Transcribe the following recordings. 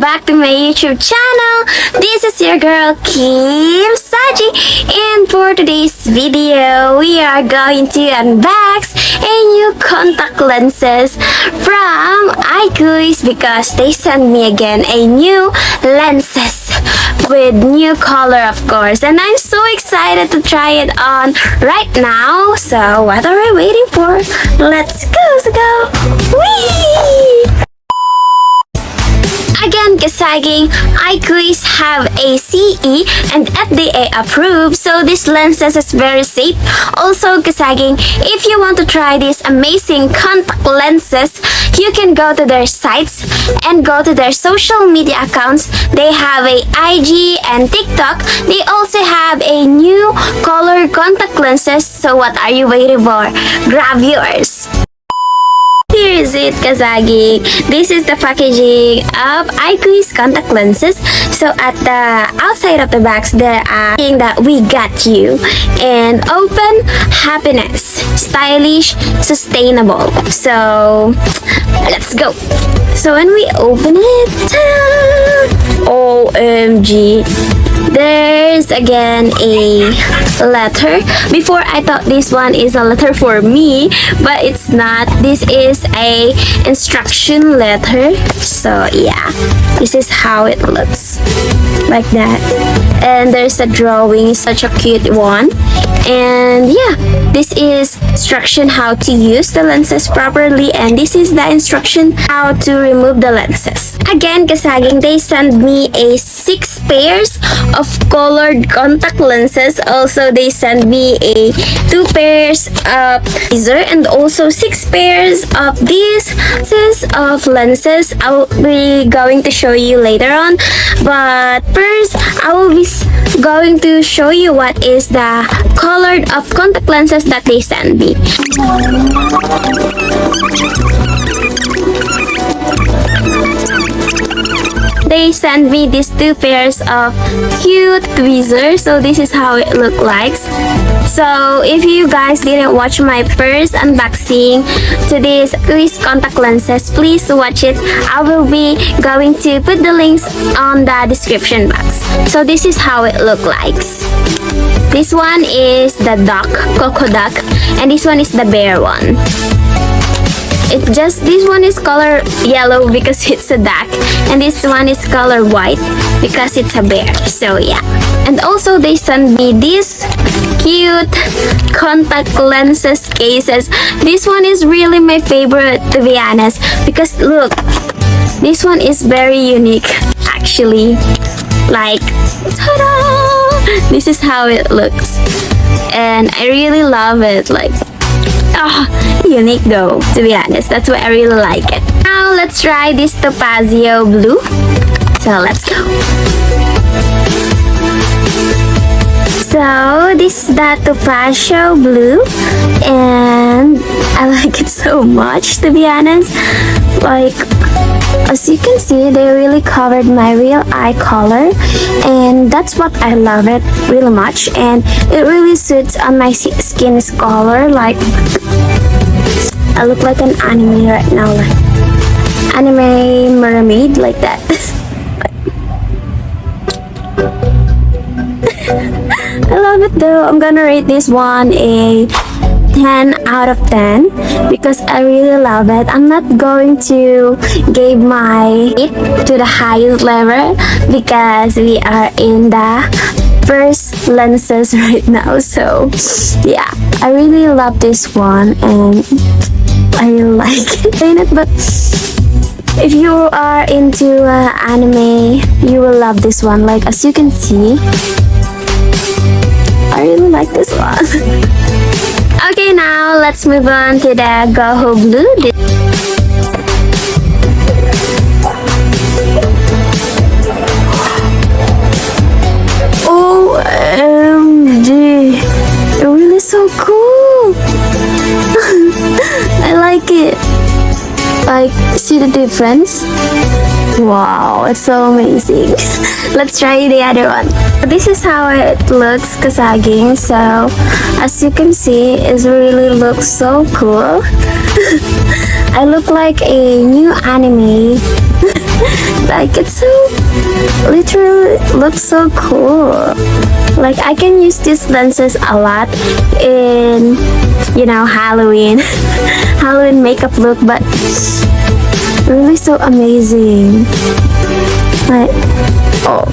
back to my YouTube channel. This is your girl Kim Saji, and for today's video, we are going to unbox a new contact lenses from ICOICE because they sent me again a new lenses with new color, of course, and I'm so excited to try it on right now. So what are we waiting for? Let's go! Whee! Again, kasaging, ICOICE have a CE and FDA approved, so this lenses is very safe. Also, kasaging, if you want to try these amazing contact lenses, you can go to their sites and go to their social media accounts. They have a IG and TikTok. They also have a new color contact lenses, so what are you waiting for? Grab yours! Here is it, kasagi. This is the packaging of ICOICE contact lenses. So at the outside of the box, there are saying that we got you and open happiness, stylish, sustainable. So let's go. So when we open it, OMG, there's again a letter. Before I thought this one is a letter for me, but it's not. This is a instruction letter. So yeah, this is how it looks, like that. And there's a drawing, such a cute one. And yeah, this is instruction how to use the lenses properly, and this is the instruction how to remove the lenses. Again, kasaging, they send me a 6 pairs of colored contact lenses. Also, they send me a 2 pairs of laser and also 6 pairs of these pieces of lenses. I will be going to show you later on, but first I will be going to show you what is the colored of contact lenses that they send me. They send me these 2 pairs of cute tweezers. So this is how it look like. So if you guys didn't watch my first unboxing to these ICOICE contact lenses, please watch it. I will be going to put the links on the description box. So this is how it look like. This one is the duck, coco duck, and this one is the bear one. It's just, this one is color yellow because it's a duck, and this one is color white because it's a bear. So yeah, and also they send me these cute contact lenses cases. This one is really my favorite, to be honest, because look, this one is very unique actually. Like, ta-da! This is how it looks, and I really love it. Like, unique though, to be honest. That's why I really like it. Now let's try this Topazio blue. So let's go. So this is the Topazio blue, and I like it so much, to be honest. Like, as you can see, they really covered my real eye color, and that's what I love it really much, and it really suits on my skin's color. Like, I look like an anime right now, like anime mermaid, like that. I love it though. I'm gonna rate this one a 10 out of 10 because I really love it. I'm not going to give my 8 to the highest level because we are in the first lenses right now. So yeah, I really love this one and I really like it. But if you are into anime, you will love this one. Like, as you can see, I really like this one. Okay, now let's move on to the Goho blue. OMG, it's really so cool. I like it. Like, see the difference? Wow, it's so amazing. Let's try the other one. This is how it looks, kasaging. So as you can see, it really looks so cool. I look like a new anime Like, it's so literally looks so cool. Like, I can use these lenses a lot in, you know, Halloween Halloween makeup look, but really so amazing. Like, oh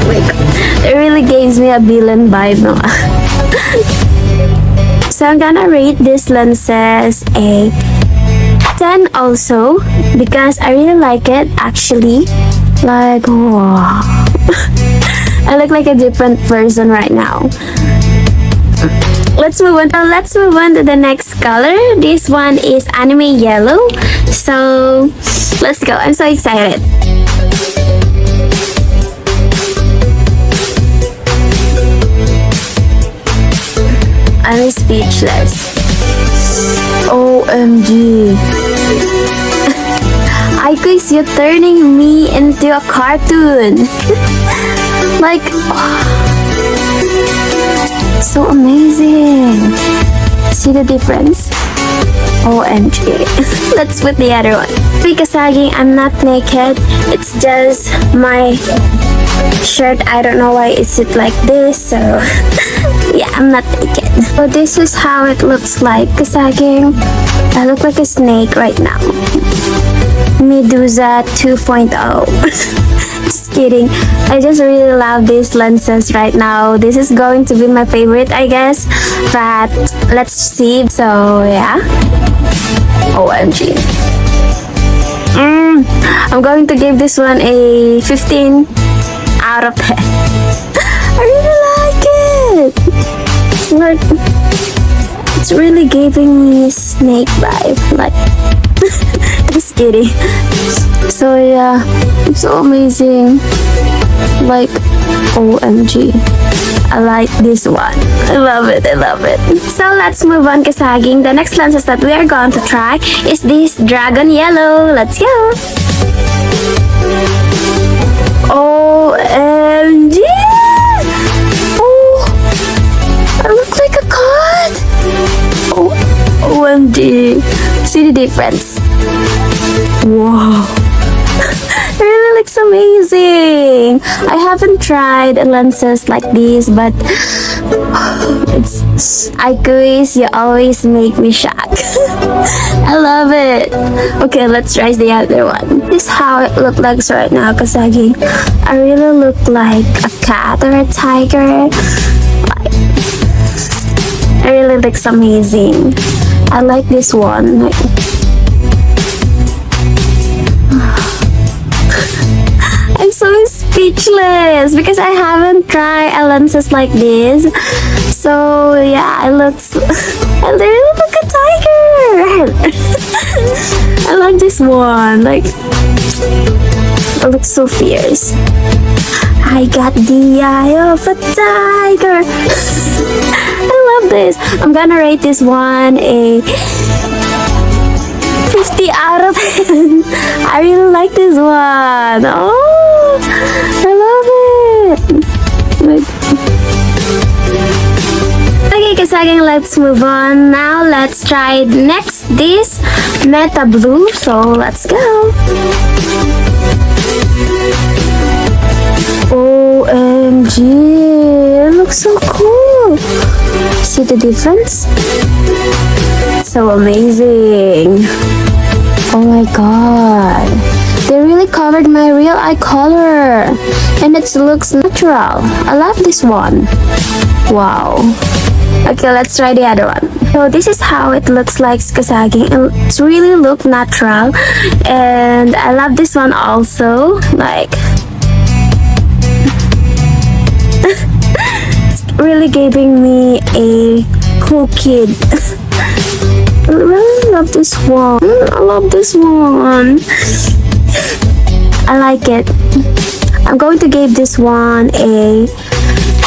my god, it really gives me a villain vibe, no? So I'm gonna rate these lenses a 10 also, because I really like it actually. Like, wow. I look like a different person right now. Let's move on to the next color. This one is anime yellow. So let's go. I'm so excited. I'm speechless. OMG. ICOICE, you're turning me into a cartoon. Like, so amazing. See the difference? OMG. Let's put the other one. Because I'm not naked. It's just my shirt. I don't know why it's like this. So yeah, I'm not naked. So this is how it looks like. Kasaging, I look like a snake right now. Medusa 2.0. Just kidding. I just really love these lenses right now. This is going to be my favorite, I guess. But let's see. So yeah. OMG. I'm going to give this one a 15 out of 10. I really like it. Like, it's really giving me snake vibe. Like, just kidding. So yeah, it's so amazing. Like, OMG. I like this one. I love it. So let's move on, Kasaging. The next lenses that we are going to try is this dragon yellow. Let's go. OMG. Oh, I look like a cat. Oh, OMG. See the difference? Wow. It really looks amazing. I haven't tried lenses like this, but it's ICOICE, you always make me shocked. I love it. Okay, let's try the other one. This is how it looks like right now, Kasagi. I really look like a cat or a tiger. Like, it really looks amazing. I like this one. Like, I'm so speechless because I haven't tried lenses like this. So yeah, I really look a tiger. I like this one. Like, it looks so fierce. I got the eye of a tiger. I love this. I'm gonna rate this one a 50 out of 10. I really like this one. Oh, I love it. Okay, Kasaging, let's move on. Now let's try next this Meta Blue. So let's go. OMG, it looks so cool. See the difference? So amazing. Oh my god, they really covered my real eye color and it looks natural. I love this one. Wow. Okay, let's try the other one. So this is how it looks like, Kasagi. It's really look natural and I love this one also. Like, it's really giving me a cool kid. I really love this one. I love this one. I like it. I'm going to give this one a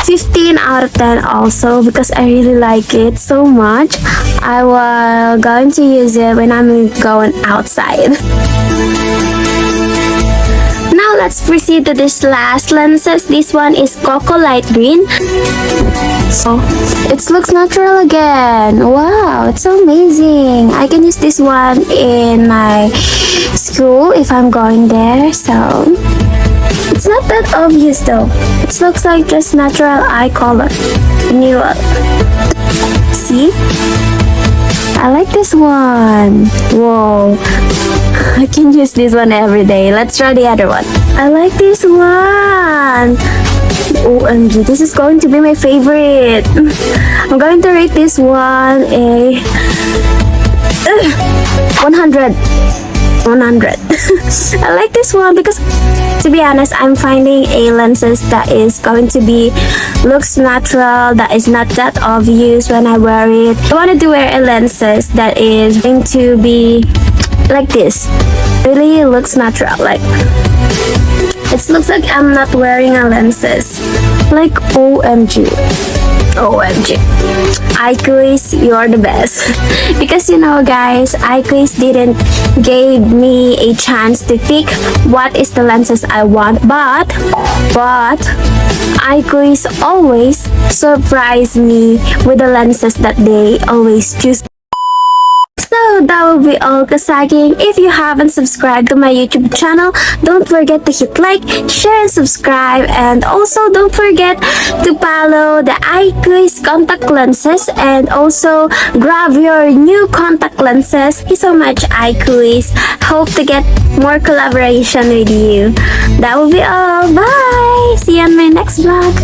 15 out of 10 also because I really like it so much. I will going to use it when I'm going outside. Now now let's proceed to this last lenses. This one is Cocoa Light Green. So it looks natural again. Wow, it's so amazing. I can use this one in my school if I'm going there. So it's not that obvious though. It looks like just natural eye color. New. See? I like this one. Whoa. I can use this one every day. Let's try the other one. I like this one. OMG, this is going to be my favorite. I'm going to rate this one a 100. 100. I like this one because, to be honest, I'm finding a lenses that is going to be looks natural, that is not that obvious when I wear it. I wanted to wear a lenses that is going to be like this. Really looks natural. Like it looks like I'm not wearing a lenses. Like OMG. OMG. ICOICE, you're the best. Because you know guys, ICOICE didn't give me a chance to pick what is the lenses I want, but ICOICE always surprise me with the lenses that they always choose. So that will be all, kasaging. If you haven't subscribed to my YouTube channel, don't forget to hit like, share, and subscribe. And also don't forget to follow the ICOICE contact lenses and also grab your new contact lenses. Thank you so much, ICOICE. Hope to get more collaboration with you. That will be all. Bye! See you on my next vlog.